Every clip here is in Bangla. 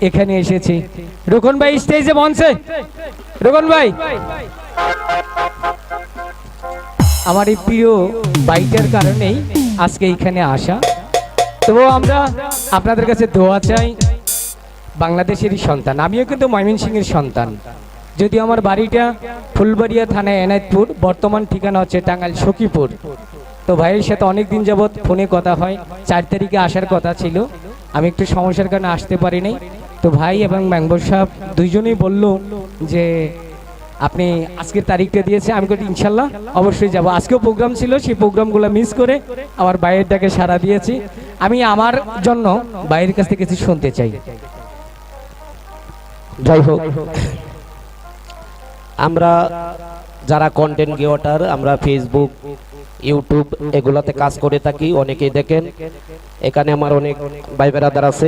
এখানে এসেছি। রোকন ভাই স্টেজে মঞ্চে। রোকন ভাই, আমার এই প্রিয় বাইকের কারণেই আজকে এখানে আসা। তবু আমরা আপনাদের কাছে দোয়া চাই। বাংলাদেশেরই সন্তান, আমিও কিন্তু ময়মনসিংহের সন্তান, যদিও আমার বাড়িটা ফুলবাড়িয়া থানায় এনায়তপুর, বর্তমান ঠিকানা হচ্ছে টাঙ্গাইল সখীপুর। তো ভাইয়ের সাথে অনেক দিন যাবৎ ফোনে কথা হয়, 4 তারিখে আসার কথা ছিল, আমি একটু সমস্যার কারণে আসতে পারিনি। তো ভাই এবং মেম্বার সাহেব দুইজনেই বলল যে আপনি আজকের তারিখটা দিয়েছে, আমি বলি ইনশাল্লাহ অবশ্যই যাব। আজকেও প্রোগ্রাম ছিল, সেই প্রোগ্রামগুলো মিস করে আমার ভাইয়ের ডাকে সাড়া দিয়েছি। আমি আমার জন্য ভাইয়ের কাছ থেকে কিছু শুনতে চাই। যাই হোক, আমরা যারা কন্টেন্ট ক্রিয়েটর, আমরা ফেসবুক, ইউটিউব এগুলাতে কাজ করে থাকি, অনেকেই দেখেন। এখানে আমার অনেক ভাই বেরাদার আছে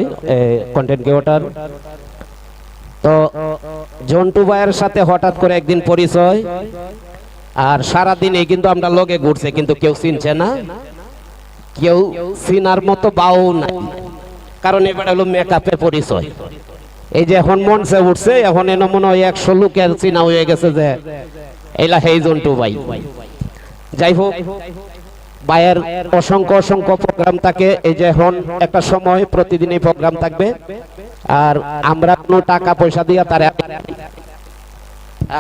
কন্টেন্ট ক্রিয়েটর। তো জন্টু ভাইয়ের সাথে হঠাৎ করে একদিন পরিচয়, আর সারাদিন কিন্তু আমরা লগে ঘুরছে, কিন্তু কেউ চিনছে না, কেউ চিনার মতো বাও নাই, কারণ এবার হলো মেকআপের পরিচয়। এই যে এখন মঞ্চে উঠছে, এখন এনে মনে হয় 100 লোকের চিনা হয়ে গেছে যে এলা হেই জন্টু ভাই। যাই হোক, ভাইয়ের অসংখ্য অসংখ্য প্রোগ্রাম থাকে। এই যে এখন একটা সময় প্রতিদিনই প্রোগ্রাম থাকবে, আর আমরা কোনো টাকা পয়সা দিয়ে তারা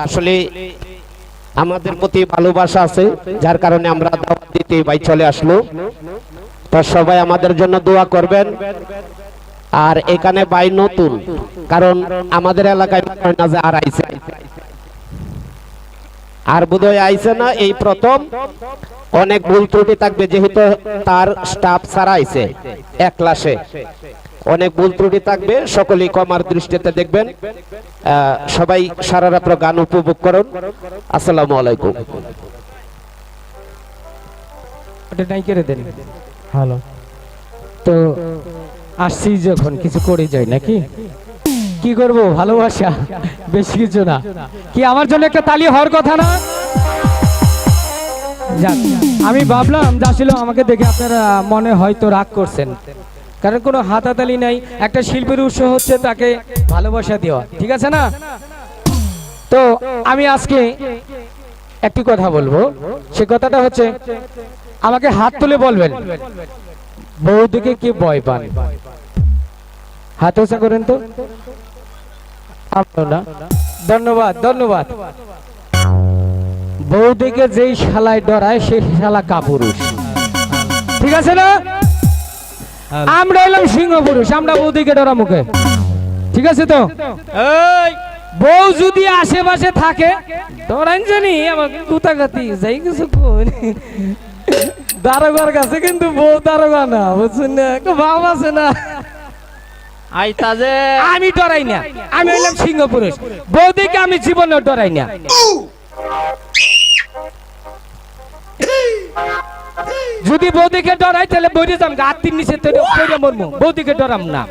আসলে আমাদের প্রতি ভালোবাসা আছে, যার কারণে আমরা দাওয়াত দিতে ভাই চলে আসলো। তো সবাই আমাদের জন্য দোয়া করবেন। আর এখানে ভাই নতুন, কারণ আমাদের এলাকায় না যে আর আইছে, আর বোধহয় আইছে না, এই প্রথম। অনেক ভুল ত্রুটি থাকবে, যেহেতু তার স্টাফ ছাড়া আইছে, এক ক্লাসে অনেক ভুল ত্রুটি থাকবে, সকলেই ক্ষমার দৃষ্টিতে দেখবেন। সবাই সারা রাত গান উপভোগ করুন। আসসালামু আলাইকুম। হ্যালো, তো আসছি যখন কিছু করে যাই নাকি, কি করব, ভালোবাসা, বেশি কিছু না। কি আমার জন্য একটা তালি হওয়ার কথা না? যাক, আমি ভাবলাম যে আসলে আমাকে দেখে আপনারা মনে হয়তো রাগ করছেন, কারণ কোনো হাতাতালি নাই। একটা শিল্পীর উৎস হচ্ছে তাকে ভালোবাসা দেওয়া, ঠিক আছে না? তো আমি আজকে একটি কথা বলবো, সে কথাটা হচ্ছে আমাকে হাত তুলে বলবেন বৌদিকে কি ভয় পান? হাত উঁচা করেন তো। না, ধন্যবাদ ধন্যবাদ। বৌদিকে যেই শালায় ডরায় সেই শালা কাপুরুষ, ঠিক আছে না? আমরা এলাম সিংহ পুরুষ, আমরা বৌদিকে ডরা মুখে, ঠিক আছে তো? বউ যদি আশেপাশে থাকে ডরান জানি আমাকে গুতাগাতি যাই কিছু দারোগার কাছে, কিন্তু বউ দারোগা না, বুঝছেন না? ভাব আছে না? আমি ডরাই না, আমি হইলাম সিংহ পুরুষ। বৌদিকে আমি জীবনে ডরাই না। যদি বৌদিকে ডরাই তাহলে বইরে যাম, গাতির নিচে পড়ে মরমু। বৌদিকে ডরাম না।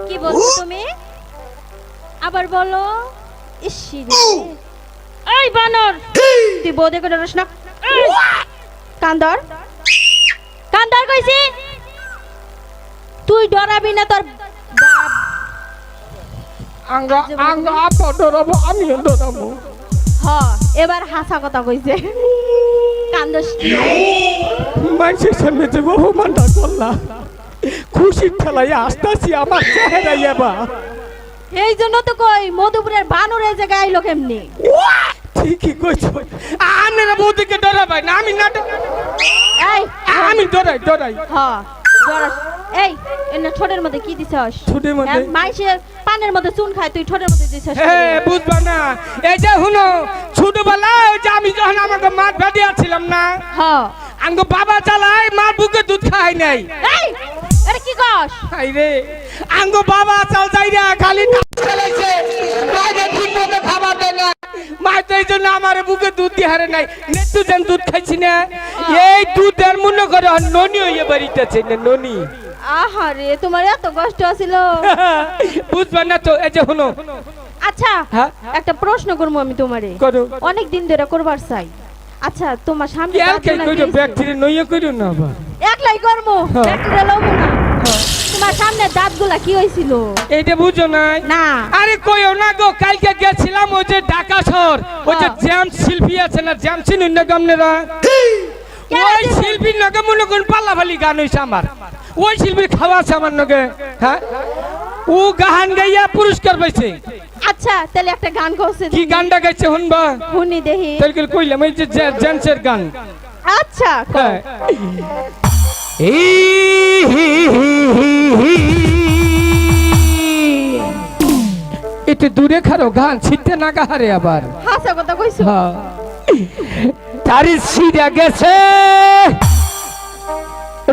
কি বলছো তুমি? আবার বলো। ইসিরে, এই বানর, তুই বৌদিকে ডরাস না? কান্দর, কান্দর কইছি, তুই ডরাবি না তোর বাপ। আঙ্গা আঙ্গা আপা ডরাবো, আমিও ডরাবো। হ্যাঁ, এবার হাসা কথা কইছে। কান্দস মানুষের সামনে যে অপমানটা করলা, খুশির ঠেলায় আসতেছি আমার চেহারাই এবার। এই জন্য তো কই মধুপুরের বানর এই জায়গায় আইলো কেমনি? ঠিকই কইছো, আমি না বৌদিকে ডরাবাই না, আমি না। এই আমি ডরাই ডরাই। হ্যাঁ ডরাস। এই এনে ঠোঁটের মধ্যে কি দিছস? ঠোঁটের মধ্যে মাইসের পানের মধ্যে চুন খায়, তুই ঠোঁটের মধ্যে দিছস? বুঝবা না, এই যে হুনো ছোটবেলায় ওই যে আমি যখন আমাকে মাঠ ভাটিয়াছিলাম না, হ্যাঁ, আঙ্গো বাবা চালায় মার বুকে দুধ খাই নাই। এই আরে কি কস? হাই রে, আঙ্গো বাবা চাল যাইরা খালি চালাইছে, বাইরে ঠিক মতো খাবার দেয় না। মা তো এই জন্য আমার বুকে দুধ দিয়ে হারে নাই, নেতু যেন দুধ খাইছি না, এই দুধের মনে করে ননি হইয়া বাড়িতেছে না, ননি। আহারে, তোমার এত কষ্ট আছিল? বুঝবা না তো, এই যে হুনো। আচ্ছা, হ্যাঁ? একটা প্রশ্ন করবো আমি তোমারে, করো। অনেক দিন ধরে করবার চাই। আচ্ছা তোমার সামনে কেন কে দাঁতগুলা কইরো কি ব্যাকটেরিয়া নইয়া কইরো না আবার একলাই করবো ব্যাকটেরিয়া লবো না তোমার সামনে দাঁতগুলা কি হইছিল এইটা বুঝো নাই না আরে কইও না গো কালকে গেছিলাম ওই যে ঢাকা শহর ওই যে জ্যাম শিল্পী আছে না জ্যাম চিনুন না গমনেরা ওই শিল্পীর নগে মনে কোন পাল্লাফালি গান হইছে আমার ওই শিল্পীর খাওয়া আছে আমার নগে হ্যাঁ ও গান গাইয়া পুরস্কার পাইছে আচ্ছা তাহলে একটা গান করছে কি গানটা গাইছে শুনবা শুনি দেখি তাহলে কইলাম এই যে জেন্টসের গান আচ্ছা হ্যাঁ একটু দূরে খারো গান ছিটতে না গাহারে আবার হাসা কথা কইছো হ্যাঁ তারি সিরা গেছে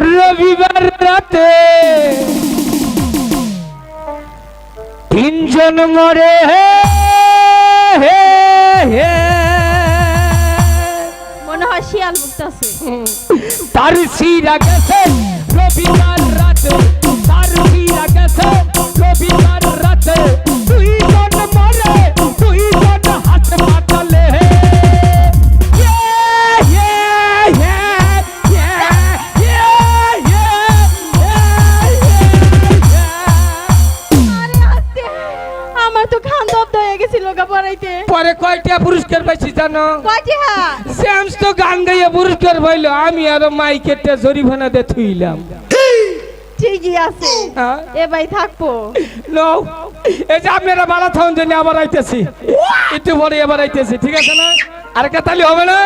রবিবার রাতে তিনজন মরে হে হে হে মনে হয় শিয়াল ভুগতাছে তার সিরা গেছে রবিবার রাতে তার সিরা গেছে রবিবার রাতে দুইজন মরে দুইজন হাসপাতালে আরে আস্তে আমার তো খান দব্দ হয়ে গেছিল গা পড়াইতে পরে কয়টা পুরস্কার পাইছি জানো কয়টা স্যামস তো গান গাইয়া পুরস্কার পাইলো আমি আর মাইকেটে জরিমানা দিয়ে থুইলাম ঠিকই আছে হ্যাঁ এ ভাই থাকবো নো এই যে আপনারা বাড়া থাকুন জন্য আবার আইতেছি একটু পরে আবার আইতেছি ঠিক আছে না আরেকটা তালি হবে না